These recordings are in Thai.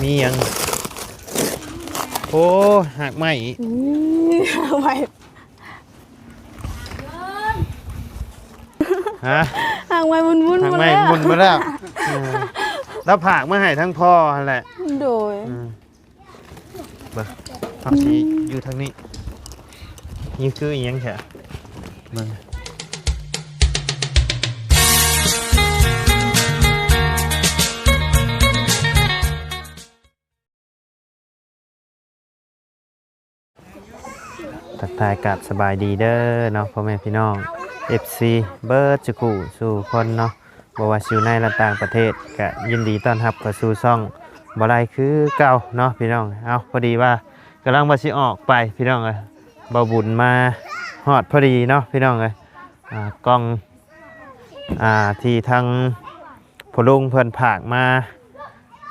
มียังโอ้หักไหมหักไหมฮะหักไหมมุนหักไหมมุนมาแล้วแล้วผากมาให้ทั้งพ่อแหละโดยเบอร์เอาสีอยู่ทางนี้นี่คืออีกยังแค่มึงทักทายกับสบายดีเด้อเนาะพ่อแม่พี่น้อง FC เบิร์ดจุกุสู่คนเนาะบ่ว่าอยู่ในและต่างประเทศก็ยินดีต้อนรับเข้าสู่ช่องบ่ไรคือเก่าเนาะพี่น้องเอาพอดีว่ากำลังมาสิออกไปพี่น้องเอ้ยบ่บุญมาฮอดพอดีเนาะพี่น้องเอ้ยกล้องที่ทางพ่อลุงเพิ่นผากมา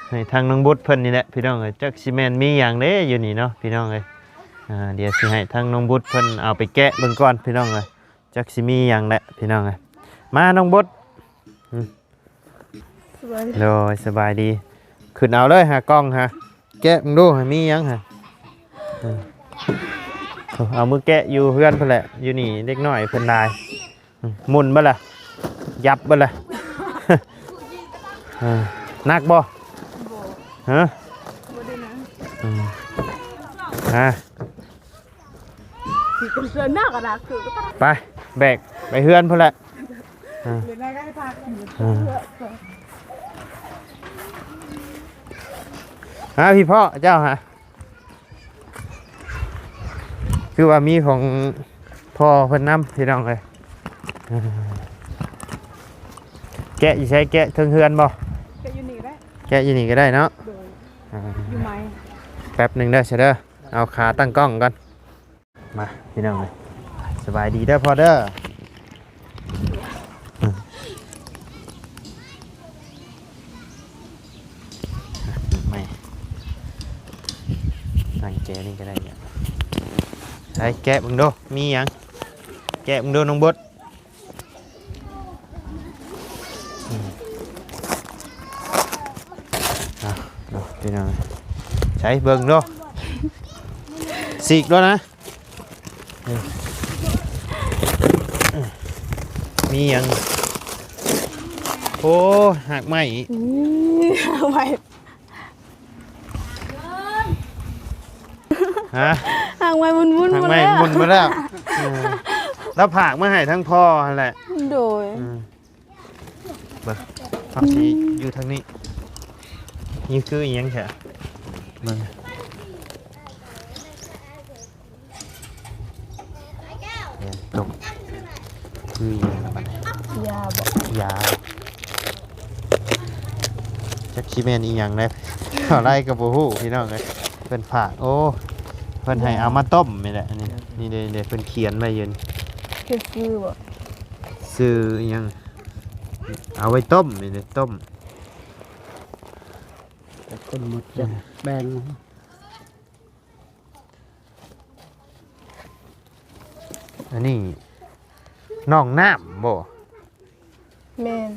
ให้ทางน้องบุตรเพิ่นนี่แหละพี่น้องเอ้ยจักสิแม่นมีหยังเด้อยู่นี่เนาะพี่น้องเอ้ยเดี๋ยวสิให้ทางน้องบุตรเพิ่นเอาไปแกะเบิ่งก่อนพี่น้องเอ้ยจักสิมีหยังแหละพี่น้องเอ้ยมาน้องบุตรโดยสบายดีขึ้นเอาเลยหากล้องฮะแกะมึงดูมีหยังฮะเอามือแกะอยู่เพื่อนเพิ่นแหละอยู่นี่เล็กน้อยเพิ่นได้หมุนบ่ล่ะยับบ่ล่ะนักบ่ฮะบ่ได้นะฮะสิเป็นเพื่อนหน้ากระดาษคือก็ต้องไปแบกไปเฮือนเพิ่นแหละเดี๋ยวได้พาพี่พ่อเจ้าฮะคือว่ามีของพ่อเพิ่นนำพี่น้องเลยแกะอยู่ใช้แกะเทิงเฮือนบ่แกะอยู่นี่ได้แกะอยู่นี่ก็ได้เนาะอยู่ไหมแป๊บหนึ่งได้เสร็จเด้อเอาขาตั้งกล้องก่อนมาพี่น้องเลยสบายดีเด้อพ่อเด้อไม่ตั้งแกะนี่ก็ได้เนี่ยใช้แกะมึงดูมีหยังแกะมึงดูน้องบดพี่น้องใช้เบิ่งดูสีกด้วยนะมีหยังโอ้หักไหมหักไหมฮะหักไหมมุนหักไหมมุนมาแล้วแล้วผากมาให้ทั้งพ่อแหละโดยเบอร์เอาสีอยู่ทางนี้นี่คืออีกยังแค่มึงตกคือยังไงยาบอกยาจักชิเมนอีกอย่างเลยอะไรกับบูฮู้พี่น้องเลยเป็นผักโอ้เพิ่นให้เอามาต้มนี่แหละนี่นี่เดี๋ยวเพิ่นเขียนไว้ยืนคือซื้อบ่ซื้อยังเอาไว้ต้มนี่เลยต้มคนหมดจะแบ่งอันนี้น้องน้ำบ่แม่น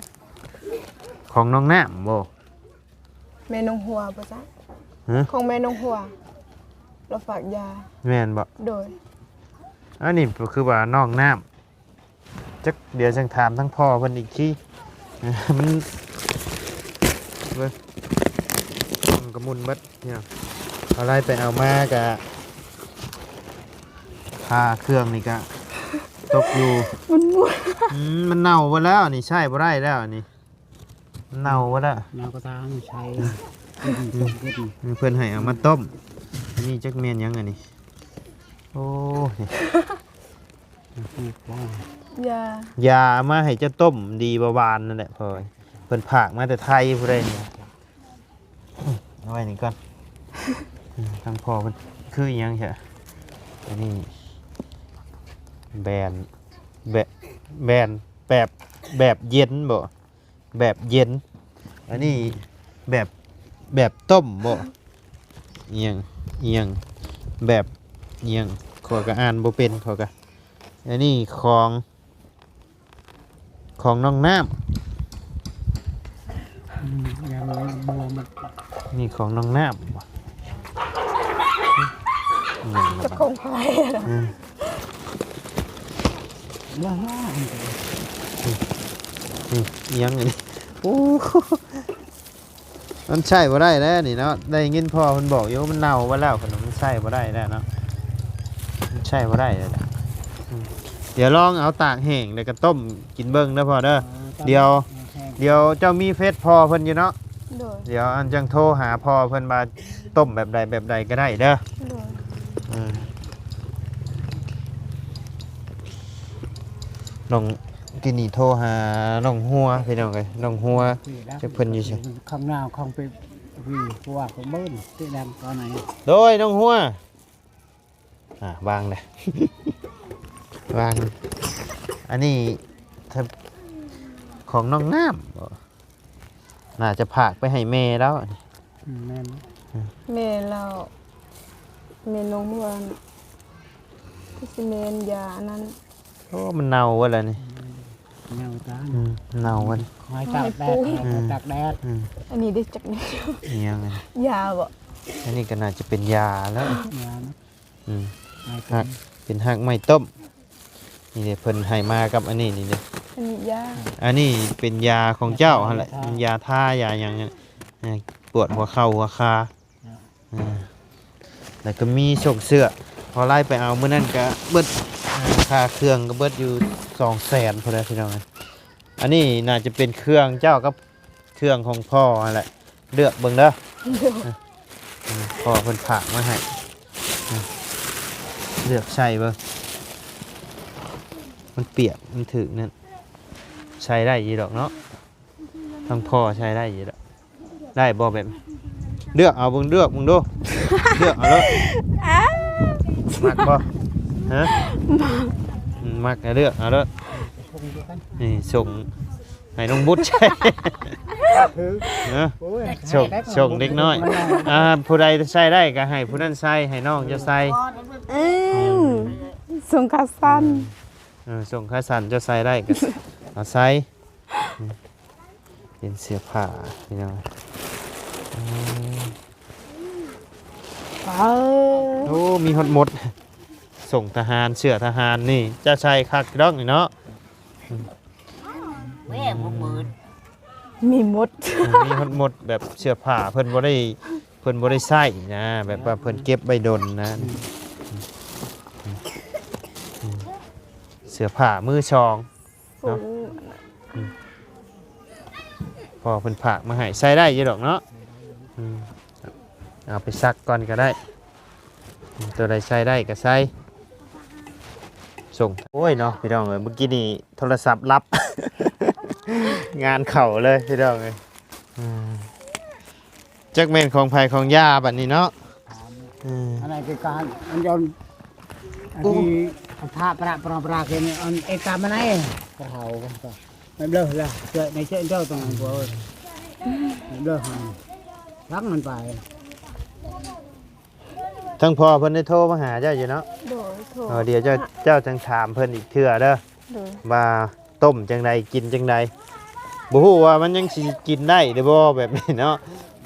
ของน้องน้ำบ่แม่นงหัวป่ะจ๊ะของแม่นงหัวเราฝากยาแม่นบ่โดยอันนี้คือว่าน้องน้ำจักเดี๋ยวจังถามทั้งพ่อเพิ่นอีกทีมันเบิ่งกระมุนเบิดเนี่ยเอาอะไรไปเอามากะพาเครื่องนี่กะตกอยู่มันเน่าไปแล้วนี่ใช่บ่ได้แล้วนี่เน่าไปแล้วเน่าก็ตามใช้เพื่อนให้เอามาต้มนี่จักเมียนยังไงนี่โอ้ยามาให้จะต้มดีบวานนั่นแหละพอเพิ่นผากมาแต่ไทยผู้ใดนี่เอาไว้นี่ก่อนทั้งพ่อมันคือยังใช่อันนี้แบนแบบเย็นบ่แบบเย็นอันนี้แบบต้มบ่เอียงแบบเอียงขอกระอ่านบ่เป็นขอกระอันนี้ของน้องน้ำ มีของน้องน้ำบ่ จะคงไฟ ว่า นี่เอียงอันนี้โอ้มันใช่บ่ได้แล้วนี่เนาะได้ยินพ่อเพิ่นบอกอยู่ว่ามันเน่าไปแล้วขนมมันใช่บ่ได้แล้วเนาะมันใช่บ่ได้แล้วเดี๋ยวลองเอาตากแห้งแล้วก็ต้มกินเบิ่งเด้อพ่อเด้อเดี๋ยวเจ้ามีเฟซพ่อเพิ่นอยู่เนาะ โดย เดี๋ยวอันจังโทรหาพ่อเพิ่นมาต้มแบบใดก็ได้เด้อ โดย น้องกินนี่โทรหาน้องหัวพี่น้องเอ้ยน้องหัวจะเพิ่นอยู่ใช่ ข้างหน้าข้างไปวิ่งเพราะว่าเขาเบิ้ลที่ดำตอนไหน โดยน้องหัววางเลย วางอันนี้ถ้าของน้องน้ำบ่น่าจะผากไปให้แม่แล้ว แม่น เมนเราเมนลงหัวที่สิเมนยาอันนั้น โอ้มันเน่าวะล่ะนี่ แนวตา เน่าวะ คอยตากแดดตากแดด อันนี้ได้จากนี้ นี่ยังไง ยาบ่ อันนี้ก็น่าจะเป็นยาแล้ว ยานะ หักเป็นหักไม้ต้มนี่เดี๋ยวเพิ่นให้มากับอันนี้นี่เด้ อันนี้ยา อันนี้เป็นยาของเจ้าหั่นแหละยาท่ายาอย่างเงี้ยปวดหัวเข่าหัวคาแล้วก็มีส่งเสื้อพอไล่ไปเอาเมื่อนั้นก็เบิดค่าเครื่องก็เบิดอยู่200,000พอได้พี่น้องอันนี้น่าจะเป็นเครื่องเจ้ากับเครื่องของพ่อนั่นแหละเลือกเบิ่งเด้อพ่อเพิ่นฝากมาให้เลือกใช้เบิ่งมันเปียกมันถึกนั่นใช้ได้ยีดอกเนาะทั้งพ่อใช้ได้ยีดอกได้บ่แบบเลือกเอาเบิ่งเลือกมึงดู เลือกเอาแล้วมักบ่ฮะมักก็เลือกเอาแล้วนี่ส่งให้น้องบุตรใช้นะส่งเด็กน้อยผู้ใดใช้ได้ก็ให้ผู้นั้นใช้ให้น้องจะใช้ ส่งคาซัน ส่งค่าสันจะใส่ได้ก็ เอาใส่เป็นเสื้อผ้าพี่น้องโอ้มีหดหมด ส่งทหารเสื้อทหารนี่จะใส่คักดอกนี่เนาะ แม่บ่เบิด มีมด มีหดหมดแบบเสื้อผ้าเพิ่นบ่ได้ใส่นะแบบว่าเพิ่นเก็บไว้ดนนะเสื้อผ้ามือชอง ส่ง พอเพิ่นผากมาให้ใส่ได้อยี่ดอกเนาะเอาไปซักก่อนก็ได้ตัวใดใส่ได้ก็ใส่ส่งโอ้ยเนาะพี่น้องเอ้ยเมื่อกี้นี่โทรศัพท์รับ งานเข่าเลยพี่น้องเอ้ยจักแม่นของไผของย่าบัดนี้เนาะ อะไรคือการอันยนอันที่ท่าประเคนอันเอกามันไหนกระเทาไม่เบลอละเจอในเช่นเจ้าตรงนั้นกูไม่เบลอรักมันไป ทั้งพ่อเพิ่นได้โทรมาหาเจ้าอยู่เนาะ โดยโทร เดี๋ยวเจ้าจังถามเพิ่นอีกเทื่อเด้อ โดย ว่าต้มจังใดกินจังใดบ่ฮู้ว่ามันยังสิกินได้หรือบ่แบบนี้เนาะ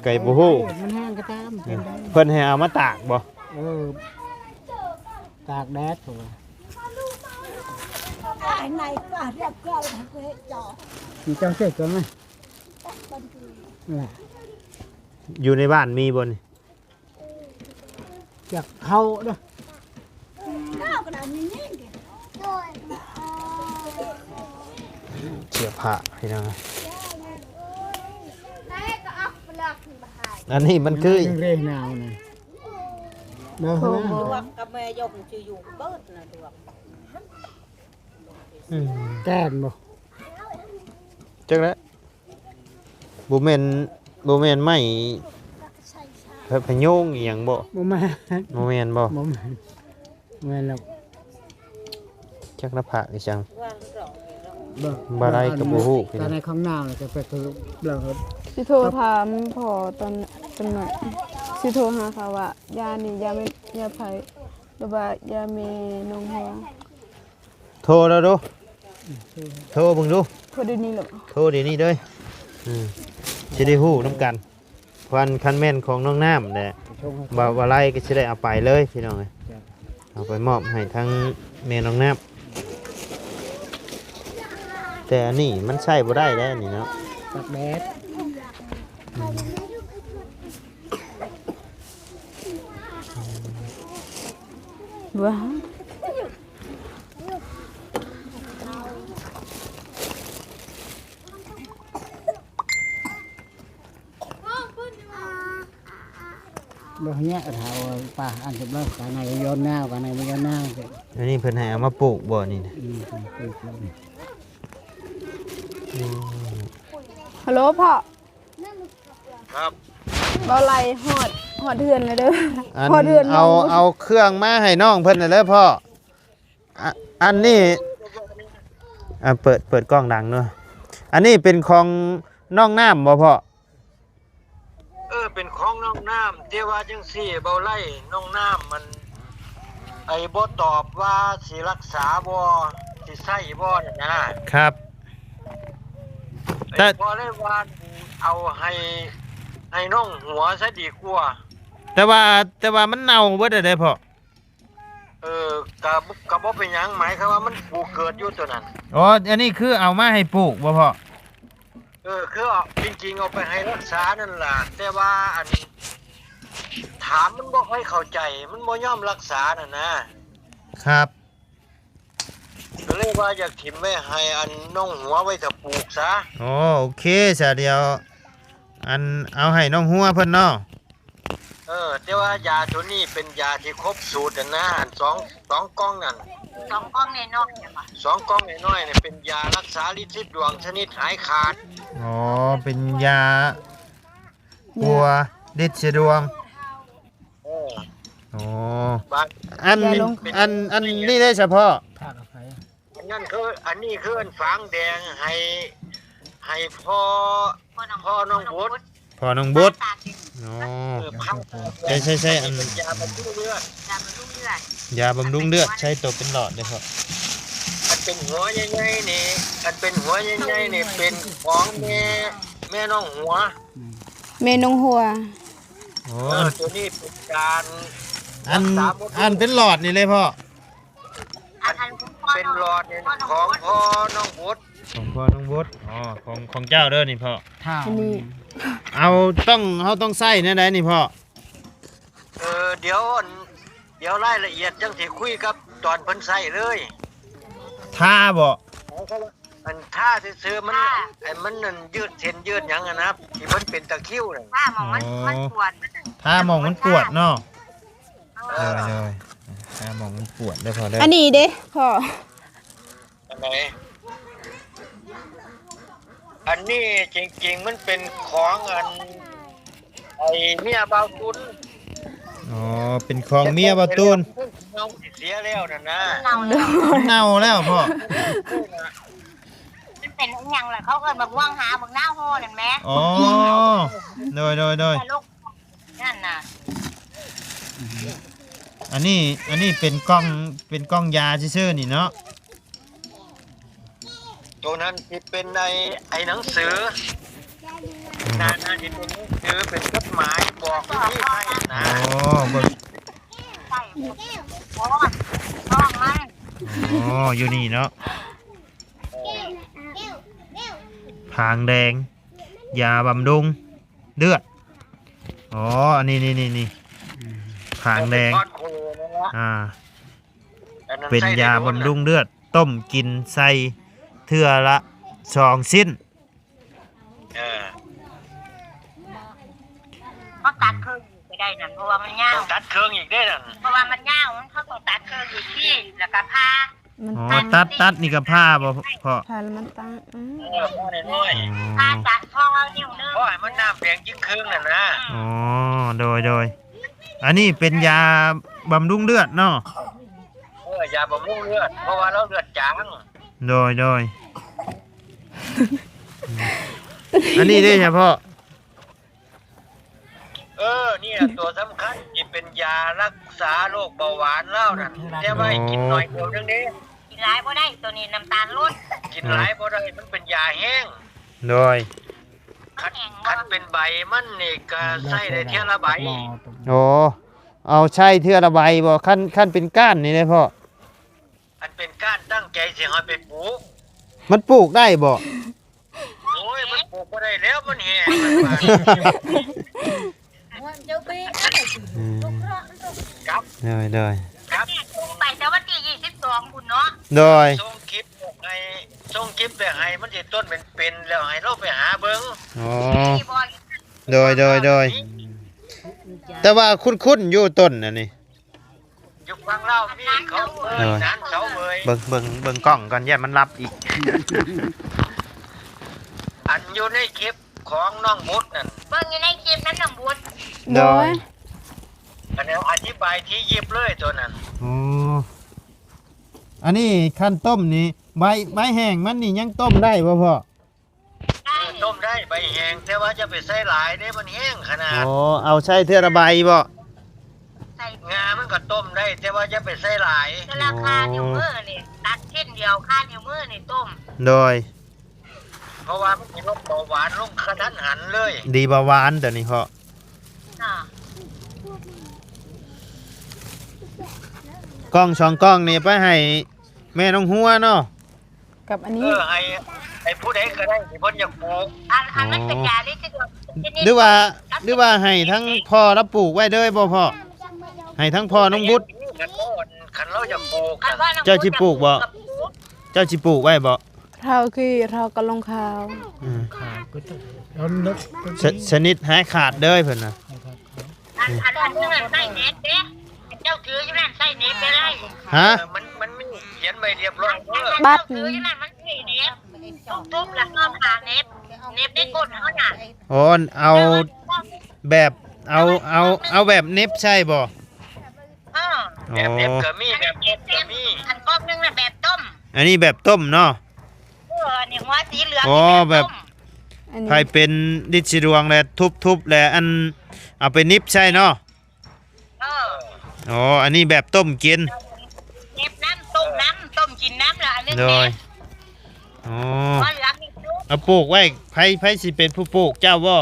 ไก่บ่ฮู้ มันแห้งก็ตามเป็นได้ เพิ่นให้เอามาตากบ่ ตากแดดตัว ไอ้ไหนก็เรียบร้อยทั้งเฮ็ดจอ มีเจ้าเสกกันไหม อยู่ในบ้านมีบ่นี่ อยากเข้าเด้อ ข้าวกระดานนี้นี่ เสื้อผ้าพี่น้อง นายก็อักเปลือกมาให้ อันนี้มันคือ เร่นาวนี่เด้อ ด นะ วงกับแม่ยกชื่ออยู่เบิดนะดวง แก้นบ่ จังแล้วบ่แม่นไม้พะโยงอีหยังบ่ บ่มา บ่แม่นบ่ บ่มาแม่นแล้ว จักละผ้าอีจัง วางดอก บ่ได้ก็บ่ฮู้ แต่ในข้างหน้าจะไปคือเรื่อง สิโทรถามพ่อตอนจังหน่อยสิโทรหาเขาว่ายานี่ยาไม่ยาไผหรือว่ายาเมนงหัว โทรแล้วดูโทรเบิ่งดู โทรเดี๋ยวนี้เหรอ โทรเดี๋ยวนี้เด้อสิได้ฮู้นํกัน คันแม่นของน้องน้ำแหละ ชง บ่ไล่ก็สิได้เอาไปเลยพี่น้องเอ้ยเอาไปมอบให้ทั้งแม่น้องน้ำแต่อันนี้มันใช้บ่ได้แล้วนี่เนาะ ตักแดด ว้า บ่เนี้ยเท้าป่าอันจะเลิกกันไหนโยนหน้ากันไหนไม่โยนหน้าเสร็จ อันนี้เพิ่นให้เอามาปลูกบ่นี่นะ ปลูกแล้ว ฮัลโหลพ่อ ครับ บ่ไล่ฮอดเดือนเลยเด้อ อัน ฮอดเดือน เอาเครื่องมาให้น้องเพิ่นน่ะเลยพ่ออันนี้เปิดกล้องดังเนาะอันนี้เป็นของน้องน้ำบ่พ่อ เป็นของน้องน้ำที่ว่าจังซี่เบาไล่น้องน้ำมันบ่ตอบว่าสิรักษาบ่สิใช้บ่น่ะนะครับ แต่ พอเลยว่าเอาให้น้องหัวซะดีกว่า แต่ว่ามันเน่าเบิดได้พ่อ ก็บ่เป็นหยังหมายความว่ามันปลูกเกิดอยู่ตัวนั้น อ๋ออันนี้คือเอามาให้ปลูกบ่พ่อ คือเอาจริงๆเอาไปให้รักษานั่นล่ะแต่ว่าอันถามมันบ่ค่อยเข้าใจมันบ่ยอมรักษาน่ะนะครับ ก็เลยว่าอยากถิ่มไว้ให้อันน้องหัวไว้ถ้าปลูกซะ อ๋อโอเคซะเดียวอันเอาให้น้องหัวเพิ่นเนาะ แต่ว่ายาตัวนี้เป็นยาที่ครบสูตรนะอันสองกล่องนั่น 2 กล้องในนอกเนี่ยป่ะ สองกล่องน้อยๆเนี่ยเป็นยารักษาลิซิดดวงชนิดหายขาด อ๋อเป็นยาปัวดิดสะดวง เออ อ๋อ บาง อันนี้ได้เฉพาะ ผ้ากับไฟ อันนี้คืออันฝางแดงให้พ่อน้องบุตร พอน้องบุตร ตากิน อ๋อ พัง ใช่อัน เป็นยาบำรุงเลือด ยามันรุ่งเลือด ยาบำรุงเลือดใช้ตัวเป็นหลอดได้พ่อ อันเป็นหัวใหญ่ๆนี่อันเป็นหัวใหญ่ๆนี่เป็นของแม่น้องหัว เมนงหัว อ๋อ ตัวนี้เป็นการ อันเป็นหลอดนี่เลยพ่อ อันเป็นหลอดเนี่ยของพ่อน้องบุตร ของพ่อน้องบุตรอ๋อของเจ้าเด้อนี่พ่อ ท่า อันนี้ เอาต้องใส่แน่ได้นี่พ่อ เดี๋ยวรายละเอียดจังสิคุยกับตอนเพิ่นใส่เลย ท่าบ่ อันท่าซื่อๆมันมันนั่นยืดเส้นยืดหยังอะนะที่มันเป็นตะคริวน่ะ ว่าหมองมันปวด ท่ามองมันปวดเนาะ เออ เลยท่ามองมันปวดได้พอได้ อันนี้เด้พ่อ อันไหนอันนี้จริงๆมันเป็นของไอ้เมียเบาตุน อ๋อเป็นของเมียบ่ตูน น้องสิเสียแล้วนั่นนะ เน่าเลย มันเน่าแล้วพ่อ มันเป็นอหย่างล่ะเขาเอิ้นบักว่างหาบักหน้าโหนั่นแหม อ๋อโดย แต่ลูกนั่นน่ะ อันนี้เป็นกล้องยาซื่อๆนี่เนาะ ตัวนั้นที่เป็นไอ้หนังสือนาที่เป็นหนังสือเป็นจดหมายบอกวิธีให้นะ อ๋อเบิ่ง ใช่เพราะว่าท้องมัน อ๋ออยู่นี่เนาะผางแดง ยาบำรุงเลือดอ๋ออันนี้ผางแดง ทอดโคนั่นละ อันนั้น เป็น ใส่ได้ ยา โดน บำ น่ะ รุงเลือดต้มกินใส่เทื่อละ2ชิ้น เออ เขาตัดเครื่องอยู่ไปได้นั่นเพราะว่ามันยาว ต้องตัดเครื่องอีกได้นั่น เพราะว่ามันยาวมันเขาต้องตัดเครื่องอยู่ที่แล้วก็พา มัน อ๋อ ตั้ง ตัดนี่กับผ้าบ่พ่อ ผ่านแล้วมันตั้ง พ่อน้อย พาจัดท้องเอานิ้วนึง พ่อให้มันน้ำแดงยิ่งครึ่งน่ะนะ อ๋อโดยอันนี้เป็นยาบำรุงเลือดเนาะ ยาบำรุงเลือดเพราะว่าเราเลือดจาง โดยอันนี้ได้เฉพาะ เนี่ยตัวสำคัญที่เป็นยารักษาโรคเบาหวานเล่านั่นแต่ว่าให้กินหน่อยเดียวนึงนี้ กินหลายบ่ได้ตัวนี้น้ำตาลลด กินหลายบ่ได้มันเป็นยาแห้ง โดย คันเป็นใบมันนี่ก็ใส่ได้เท่าละใบ โอ้เอาใช่เทื่อละใบบ่ขั้นเป็นก้านนี่ได้พ่อ อันเป็นก้านตั้งใจสิให้ไปปลูก มันปลูกได้บ่ โอ้ยมันปลูกบ่ได้แล้วมันแห้ง ครับ โดย ครับ ไปแต่วันที่22คุณเนาะ โดย ส่งคลิปไปให้มันสิต้นเป็นแล้วให้เราไปหาเบิ่ง อ๋อ ที่บอก โดยแต่ว่าคุ้นๆอยู่ต้นอันนี้ อยู่ฟังเล่ามีเขานั้นเขาเอ่ย เบิ่งกล้องก่อนอย่ามันรับอีก อันอยู่ในคลิปของน้องบุตรนั่น เบิ่งอยู่ในคลิปนั้นน้ำบุญ โดย อันนี้อธิบายที่ยิบเลยตัวนั้น อ๋ออันนี้ขั้นต้มนี่ใบแห้งมันนี่ยังต้มได้บ่พ่อ ได้ ต้มได้ใบแห้งแต่ว่าจะไปใส่หลายเด้มันแห้งขนาด อ๋อเอาใช่เทื่อละใบบ่ ใส่ งามันก็ต้มได้แต่ว่าจะไปใส่หลาย ราคานิ้วมือนี่ตัดเส้นเดียวค่านิ้วมือนี่ต้ม โดย เพราะว่ามันมีรสเบาหวานลงกระทันหันเลย ดีเบาหวานแต่นี่พ่อ น่ะ กล้องช่องกล้องนี่ไปให้แม่น้องหัวเนาะ กับอัน เอ นี้ อให้ผู้ใดก็ได้ที่เพิ่นอยากปลูก อันนั้นเป็นยาที่จะ หรือว่าให้ทั้งพ่อรับปลูกไว้เด้อบ่พ่อให้ทั้งพ่อน้องบุตร คันเราอยากปลูก เจ้าสิปลูกบ่ เจ้าสิปลูกไว้บ่ เราก็ลงข่าว อืม ขาดก็จะเอานึก ชนิดหายขาดเด้อเพิ่นน่ะ อันนึงใส่เน็ตเด้เจ้าถืออยู่นั่นใส่เน็ตไปเลย ฮะ มันมีเขียนไว้เรียบร้อยเด้อ บัตร ถืออยู่นั่นมันใส่เน็ตทุบแล้วก็ผ่าเน็ตได้ก้นเขาน่ะ โอ้เอาแบบเอาแบบเน็บใช่บ่ แบบเน็บก็มีแบบเน็บก็มี อันก๊อกนึงน่ะแบบต้ม อันนี้แบบต้มเนาะ นี่หัวสีเหลือง อ๋อแบบ อันนี้ ใครเป็นดินสีดวงแล้วทุบแล้วอันเอาไปนิบใช่เนาะ อ๋ออันนี้แบบต้มกิน เน็บน้ำต้มน้ำต้มกินน้ำละอันนึง โด เน็ ย บ อ๋อ หัวเหลืองนี่จุ๊บ เอาปลูกไว้ไผสิเป็นผู้ปลูกเจ้าบ่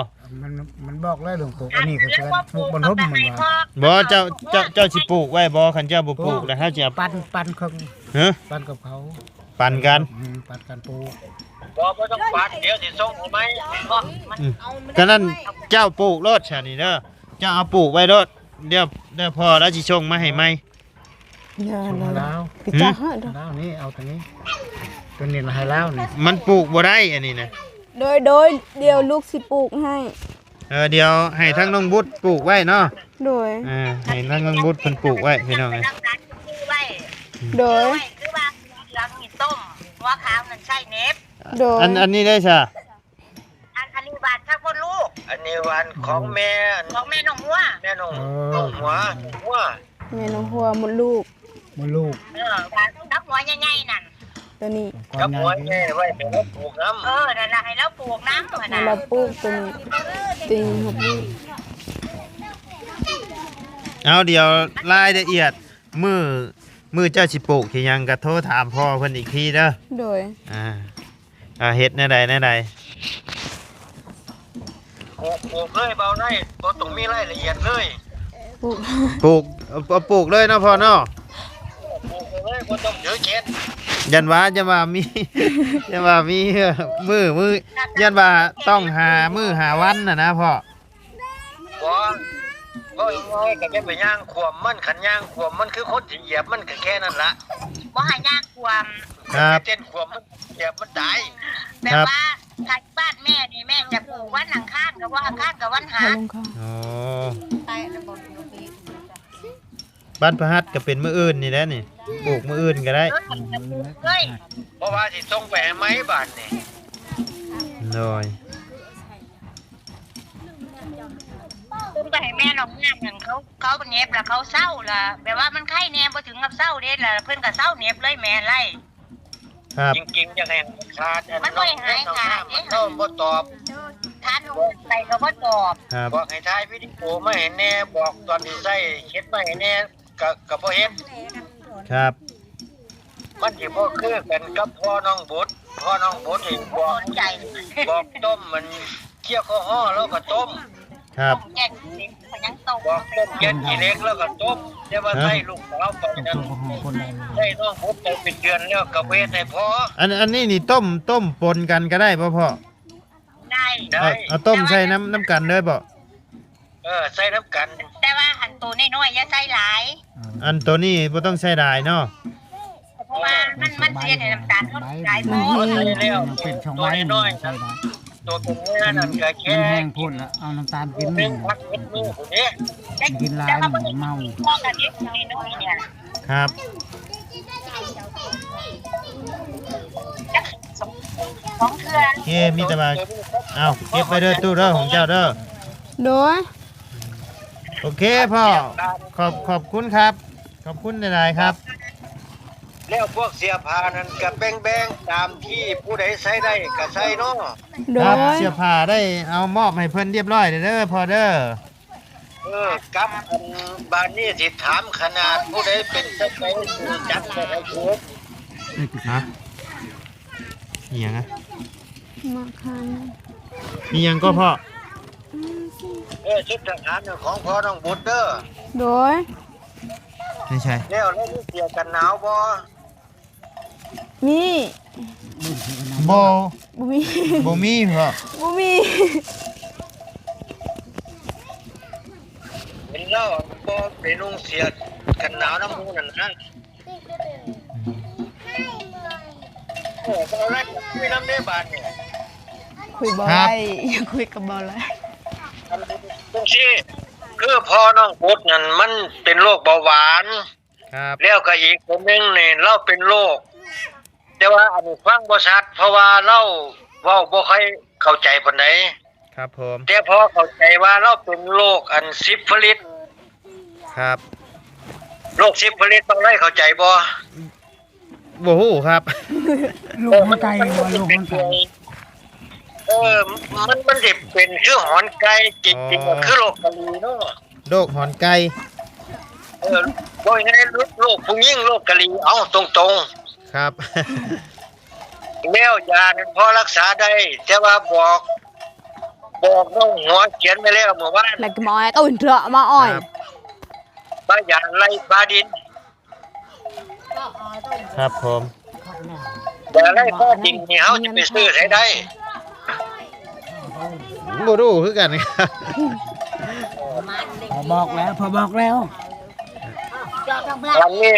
มันบอกแล้วหลวงปู่อันนี้ก็คือปลูกบนร่มมันว่า บ่เจ้าสิปลูกไว้บ่คันเจ้าบ่ปลูกแล้วเฮาสิเอา ปันเครื่อง ฮะ ปันกับเขา ปั่นกัน ปันกันปลูก บ่ต้องปัดเดี๋ยวสิส่งให้ไหม บอกมัน ฉะนั้นเจ้าปลูกรถชานี่เด้อเจ้าเอาปลูกไว้รถเดี๋ยวพอแล้วสิส่งมาให้ใหม่ อย่า ส่ง เล มาย แล้ว พี่จ้าให้เด้อ แล้วนี่เอาตัวนี้ตัวนี้มาให้แล้วนี่ มันปลูกบ่ได้อันนี้นะ โดยเดี๋ยวลูกสิปลูกให้ เดี๋ยวให้ทั้งน้องบุตรปลูกไว้เนาะ โดย ให้ทั้งน้องบุตรเพิ่นปลูกไว้พี่น้องเอ้ย รักษาที่ไว้ โดย คือว่าเหลืองนี่ต้มหัวขาวนั่นใช่เน็บ โดย อันนี้ได้จ้ะ อันนี้บาดทักบนลูก อันนี้วันของแม่ ของแม่น้องหัว แม่น้องหัว แม่น้องหัวหมดลูก มันลูก บาดทักหัวใหญ่ๆนั่น ตัวนี้ กับหัวแม่ไว้เป็นปลูกน้ำ นั่นล่ะให้เราปลูกน้ำ ให้ น่ะ เราปลูกตัวนี้ตีหมดลูก เอาเดี๋ยวรายละเอียดมือเจ้าสิปลูกที่ยังก็โทรถามพ่อเพิ่นอีกทีเด้อ โดย เฮ็ดแนวใด ปลูกเลยเบาได้บ่ต้องมีรายละเอียดเลย ปลูก ปลูกเอาปลูกเลยเนาะพ่อเนาะ ปลูกเลยบ่ต้องถือเข็ด ยันว่าจะว่ามี จะว่ามีมือยันว่าต้องหามือหาวันน่ะนะพ่อ ก็ยังไงก็จะไปย่างขวมมันขันย่างขวมมันคือคนที่เหยียบมันก็แค่นั้นละ บ่ให้ยากความ ครับ เต้นขวมมันเหยียบมันตาย แต่ว่าทางบ้านแม่นี่แม่จะปลูกวันอังคารกับว่าอังคารกับวันหา มาลงค่ะ อ๋อบ้านพระหัตถ์ก็เป็นมื้ออื่นนี่แหละนี่ปลูกมื้ออื่นก็ได้ เฮ้ย เพราะว่าสิส่งไปให้ไหมบาดนี่ โดย ตุ้มไปให้แม่น้องนั่นนั่นเขาเน็บแล้วเขาเศร้าล่ะแบบว่ามันไข้แนมบ่ถึงกับเศร้าเด้ล่ะเพิ่นก็เศร้าเน็บเลยแม่ไล่ ครับ จริงๆจะให้ขาด มันบ่หายขาด มันต้องบ่ตอบ ทานหูไปก็บ่ตอบ ครับ บอกให้ถ่ายวิดีโอมาให้แน่บอกตอนที่ใส่เฮ็ดมาให้แน่ก็บ่เฮ็ด ครับ มันสิบ่คือกันกับพ่อน้องบุตรนี่บอก ใจ บอกต้มมันค คี่ยวข้าวห่อแล้วก็ต้ม ครับ แยกเล็กเขายังต้ม บอกต้มแกงขี้เหล็กแล้วก็ต้มแต่ว่าใส่ลูกสาวไปนั้น ตัวของคนใด ใส่น้องพุทธไปเป็นเดือนแล้วก็เวทให้พอ อันนี้นี่ต้มปนกันก็ได้พ่อ ได้ ได้ เอาต้มใส่น้ำกันเลยบ่ ใส่น้ำกัน แต่ว่าอันตัวน้อยๆอย่าใส่หลาย อันตัวนี้บ่ต้องใส่ได้เนาะ เพราะว่ามันเสียในน้ำตาลมันหลายโพ พอ ด ใส่แล้ว เป็นช่อง ตัว ไว้ น้อย ใช่ไหม ๆตัวเป็นเนื้อนั่นก็ มั แค่ นแห้งพูดแล้วเอาน้ำตาลกิน หนึ่งพักเม็ดมือคนนี้ กินลายเมา พ่อกับเด็กน้อยๆเนี่ย ครับ จักสองเครือ โอเคมีแต่ว่าเอาเก็บไปเด้อตู้เด้อของเจ้าเด้อ โดย โอเคพ่อขอบคุณครับ ขอบคุณหลายๆครับ แล้วพวกเสียผ้านั้นก็แบ่งๆตามที่ผู้ใดใส่ได้ก็ใส่เนาะ โด ครับ ย เสื้อผ้าได้เอามอบให้เพิ่นเรียบร้อยเด้อพ่อเด้อ กับอันบานนี้สิถามขนาดผู้ใดเป็นสเปนจัดบ่ให้ถูก ฮะอีหยังอะ มาคัน อีหยังก็พ่อ ชุดทหารของพ่อน้องบุตรเด้อ โดย ไม่ใช่ แล้วมีเสียกันหนาวบ่ มี บ่ บ่มี บ่มีพ่อ บ่มี เห็นแล้วบ่ไปนุ่งเสียกันหนาวน้ำมูนั่นนะเอาละคุยน้ำได้บาดเนี่ย คุยบ่ได้อย่าคุยกับบ่ได้ ตรงที่คือพ่อน้องบุตรนั่นมันเป็นโรคเบาหวาน ครับ แล้วก็อีกคนนึงนี่เราเป็นโรคแต่ว่าอันนี้ฟังบ่ชัดเพราะว่าเราเว้าบ่ค่อยเข้าใจปานใด ครับผม แต่พอเข้าใจว่าเราเป็นโรคอันซิฟิลิส ครับ โรคซิฟิลิสต้องได้เข้าใจบ่ บ่ฮู้ครับ ลูกมันไก่บ่ลูกมันไก่ มันสิเป็นคือหอนไก่จริงๆก็คือโรคกะลีเนาะ โรคหอนไก่ บ่ให้โรคผู้หญิงโรคกะลีเอาตรง ครับ ๆแล้วยานั้นพอรักษาได้แต่ว่าบอกน้องหัวเขียนไว้แล้วเมื่อวาน แล้วก็มาเอาอินเถอะมาอ้อย ครับ ว่ายาไล่ฟาดิน ครับผม ยาไล่ฟาดินนี่เฮาจะไปซื้อให้ได้ บ่รู้คือกันครับ พอบอกแล้ว ตอนนี้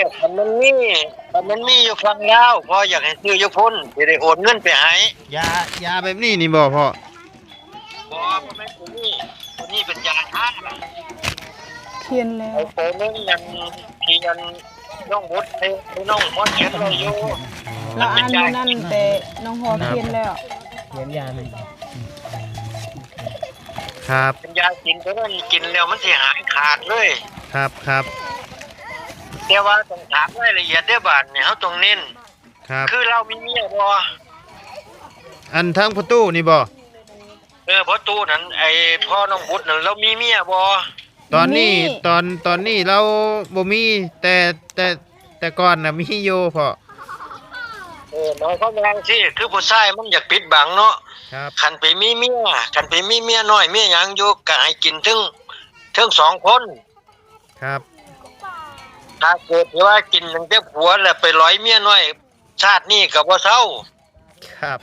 มันมีอยู่ฝั่งลาวพออยากให้ซื้ออยู่พุ่นสิได้โอนเงินไปให้ ยาแบบนี้นี่บ่พ่อ บ่แม่นตัวนี้เป็นยาท่า เขียนแล้ว ไอ้ตัวนึงยังที่อันน้องบุตรให้น้องหมอเขียนไว้อยู่ แล้วอันนั้นแต่น้องหอเขียนแล้ว เขียนยาหนึ่ง ครับ เป็นยากินเพราะว่ากินแล้วมันสิหายขาดเลย ครับ แต่ว่าต้องถามรายละเอียดได้อบาดเนี่ยเฮาต้องเน้น ครับ คือเรามีเมียบ่ อันทั้งประตูนี่บ่ เพราะตู้นั้นไอ้พ่อน้องบุตรนั้นเรามีเมียบ่ ตอนนี้ตอนนี้เราบ่มีแต่ก่อนน่ะมีอยู่พ่อ หมายความว่าสิคือผู้ชายมันอยากปิดบังเนาะ ครับ คันไปมีเมียน้อยเมียหยังอยู่ก็ให้กินถึงสองคน ครับ ถ้าเกิดว่ากินตั้งแต่ผัวแล้วไปร้อยเมียน้อย ชาตินี้ก็บ่เซา ครับ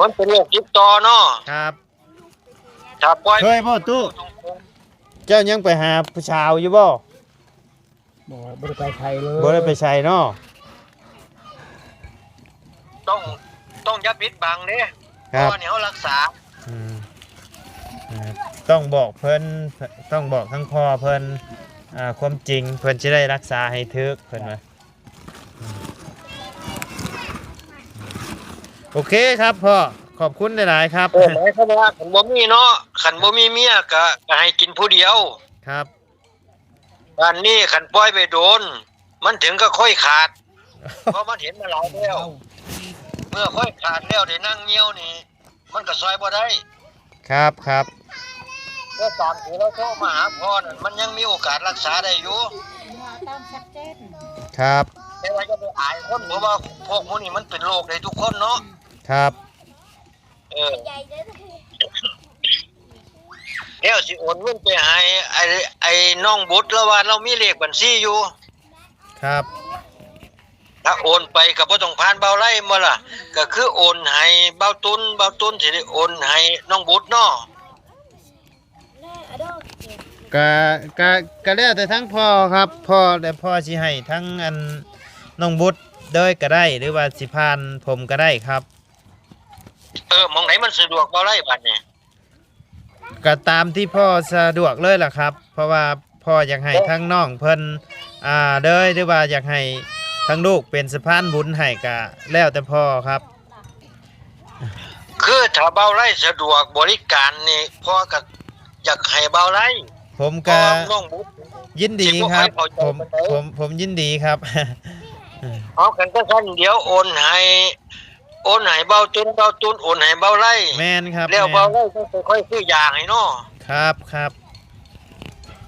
มันเป็นโรคติดต่อเนาะ ครับ ถ้าปล่อย เคยบ่ตู้เจ้ายังไปหาผู้ชาวอยู่บ่ บอกบ่ได้ไปไทยเลย บ่ได้ไปใช้เนาะ ต้องอย่าปิดบังเด้ ครับ เพราะว่าเนี่ยเฮารักษา อืมครับต้องบอกเพิ่นต้องบอกทั้งพ่อเพิ่นความจริงเพิ่นจะได้รักษาให้ถึกเพิ่นว่าโอเคครับพ่อขอบคุณหลายๆครับ หมายความว่าคันบ่มีเนาะคันบ่มีเมียก็ให้กินผู้เดียว ครับ อันนี้คันปล่อยไปโดน มันถึงก็ค่อยขาด เพราะมันเห็นมาหลายแล้ว เมื่อค่อยขาดแล้วได้นั่งเงียวนี่ มันก็ซอยบ่ได้ ครับครับ เมื่อตามที่เราโทรมาหาพ่อนั่นมันยังมีโอกาสรักษาได้อยู่ ครับ แต่ว่าจะไปอายคนเพราะว่าพวกพวกนี้มันเป็นโรคได้ทุกคนเนาะ ครับ เออ แล้วสิโอนเงินไปให้ไอ้น้องบุตรแล้วว่าเรามีเลขบัญชีอยู่ ครับ ถ้าโอนไปก็บ่ต้องผ่านเบาไร่มาล่ะก็คือโอนให้เบาตุนสิได้โอนให้น้องบุตรเนาะ ก็ก็แล้วแต่ทั้งพ่อครับพ่อและพ่อสิให้ทั้งอันน้องบุตรเด้อก็ได้หรือว่าสิผ่านผมก็ได้ครับ มองไหนมันสะดวกเบาไร่บัดนี้ ก็ตามที่พ่อสะดวกเลยล่ะครับ เพราะว่าพ่ออยากให้ทั้งน้องเพิ่นเด้อหรือว่าอยากให้ทั้งลูกเป็นสะพานบุญให้ก็แล้วแต่พ่อครับ คือถ้าเบาไร่สะดวกบริการนี่พ่อก็อยากให้เบาไร่ ผม เพ ก็ ราะว่าน้องบุตร ยินดีครับ สิบ่ค่อยเข้าใจปานใด ผมยินดีครับ เอากันก็ซั่นเดี๋ยวโอนให้เบาตุนโอนให้เบาไร่ แม่นครับ แล้ว แม่ เบาน ไร่ก็ค่อยซื้อยาให้เนาะ ครับครับ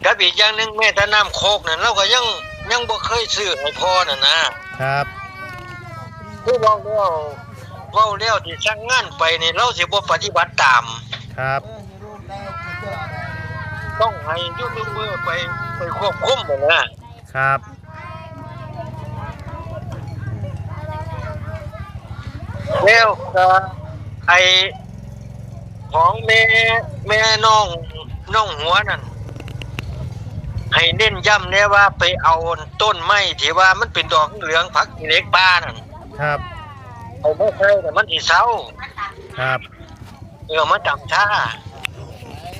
กับอีกอย่างหนึงแม่ถ้าน้ำโคกนั่นเราก็ยังบ่เคยซื้อให้พ่อน่ะนะครับ คือเว้าแล้วที่สั่งงานไปนี่เราสิบ่ปฏิบัติตาม ครับ ต้องให้ยูทูบเบอร์ไปควบคุมมันนะครับ แล้วก็ไอของแม่น้องหัวนั่นให้เน้นย้ำเนี่ยว่าไปเอาต้นไม้ที่ว่ามันเป็นดอกเหลืองผักอีเหล็กป่านั่น ครับ เอาไม่ใช่แต่มันสิเศร้า ครับ มันจำช้า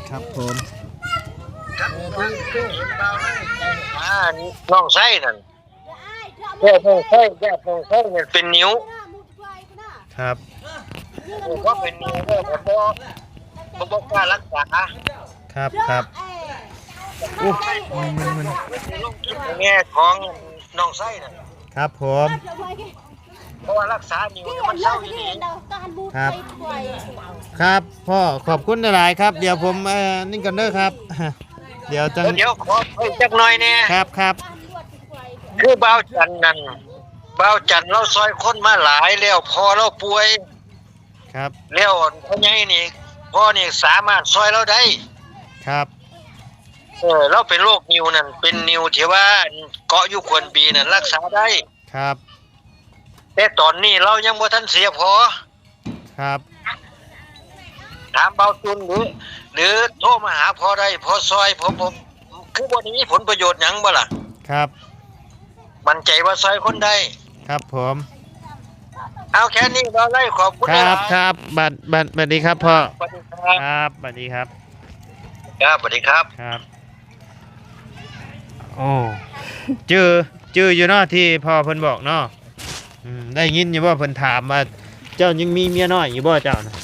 ครับผม น้องไส้นั่นแย่น้องไส้เนี่ยเป็นนิ้ว ครับ ก็เป็นนิ้วเนี่ยผมบอกว่ารักษา ครับครับ แง่ของน้องไส้นั่น ครับผม เพราะว่ารักษานิ้วเนี่ยมันเศร้าอยู่นี่ ครับ ครับพ่อขอบคุณหลายๆครับ เดี๋ยวผมนี่ก่อนเด้อครับ เดี๋ยวจัง เดี๋ยวขอเพิ่มจักหน่อยเนี่ย ครับครับ คือเบาจันนั่นเบาจันเราซอยคนมาหลายแล้วพอเราป่วย ครับ แล้วพ่อใหญ่นี่พ่อนี่สามารถซอยเราได้ ครับ เราเป็นโรคนิ้วนั่นเป็นนิ้วที่ว่าเกาะอยู่ควรปีนั่นรักษาได้ ครับ แต่ตอนนี้เรายังบ่ทันเสียพอ ครับ ถามเบาตุนหรือโทรมาหาพอได้พอซอยผมคือบ่ได้มีผลประโยชน์หยังบ่ล่ะ ครับ มั่นใจว่าซอยคนได้ ครับผม เอาแค่นี้เราได้ขอบคุณ ค ห รั ลา บ ย ครับบัดดีครับพ่อ สวัสดีครับ ครับบัดดีครับ ครับสวัสดีครับ ครับโอ้จื้ออยู่เนาะที่พ่อเพิ่นบอกเนาะได้ยินอยู่ว่าเพิ่นถามว่าเจ้ายังมีเมียน้อยอยู่บ่เจ้านะ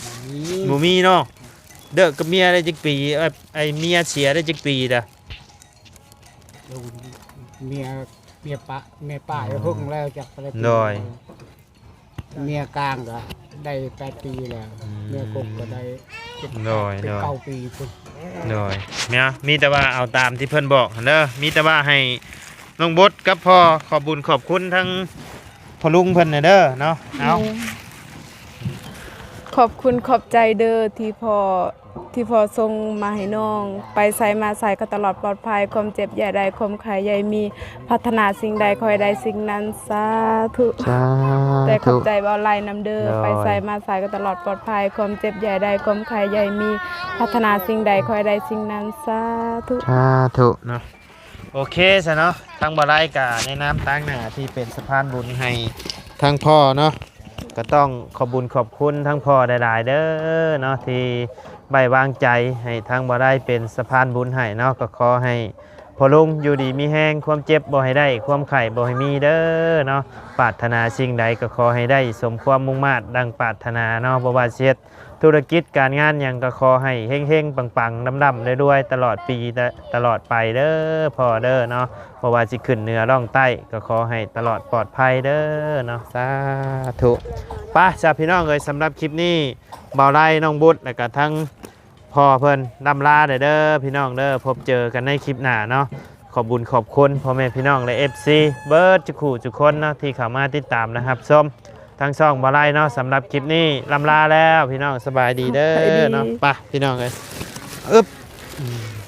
บ่มีเนาะเด้อกับเมียได้จักปีไอ้เมียเสียได้จักปีล่ะ เมียป้าจะพึ่งแล้วจากไป โดย เมียกลางก็ได้8 ปีแล้วเมียกบก็ได้7 โดย 9 ปีพุ่น โดยเนี่ยมีแต่ว่าเอาตามที่เพิ่นบอกหั่นเด้อมีแต่ว่าให้น้องบดกับพ่อขอบบุญขอบคุณทั้งพ่อลุงเพิ่นน่ะเด้อเนาะเอา ขอบคุณขอบใจเด้อที่พ่อส่งมาให้น้อง ไปใส่มาใส่ก็ตลอดปลอดภัยความเจ็บอย่าได้ความไข้อย่ามีพัฒนาสิ่งใดขอให้ได้สิ่งนั้นสาธุ สา แต่ขอ ธุ บใจบ่ไหลน้ำเด้อ โดย ไปใส่มาใส่ก็ตลอดปลอดภัยความเจ็บอย่าได้ความไข้อย่ามีพัฒนาสิ่งใดขอให้ได้สิ่งนั้นสาธุ สาธุเนาะโอเคซะเนาะทั้งบ่ได้กะในน้ำตั้งหน้าที่เป็นสะพานบุญให้ทั้งพ่อเนาะก็ต้องขอบบุญขอบคุณทั้งพ่อหลายๆเด้อเนาะที่ใบวางใจให้ทั้งบ่ได้เป็นสะพานบุญให้เนาะก็ขอให้พ่อลุงอยู่ดีมีแห้งความเจ็บบ่ให้ได้ความไข้บ่ให้มีเด้อเนาะปรารถนาสิ่งใดก็ขอให้ได้สมความมุ่งมา่ดังปรารถนาเนาะบ่ว่าสิเฮ็ดธุรกิจการงานหยังก็ขอให้เฮงๆปังๆดำๆด้วยๆตลอดปีตลอดไปเด้อพ่อเด้อเนาะบ่ว่าสิขึ้นเหนือร่องใต้ก็ขอให้ตลอดปลอดภัยเด้อเนาะสาธุไป้าจ้าพี่น้องเอ้ยสำหรับคลิปนี้บ่าวไร่น้องบุตรแล้วก็ทั้งพ่อเพิ่นลำลาเด้อพี่น้องเด้อพบเจอกันในคลิปหน้าเนาะขอบบุญขอบคุณพ่อแม่พี่น้องและ FC เบิร์ดจุกขู่จุกคนเนาะที่เข้ามาติดตามนะครับชมทั้งช่องบ่าวไร่เนาะสำหรับคลิปนี้ลำลาแล้วพี่น้องสบายดีเด้อเนาะไปพี่น้องเอ้ยอึ๊บ อืม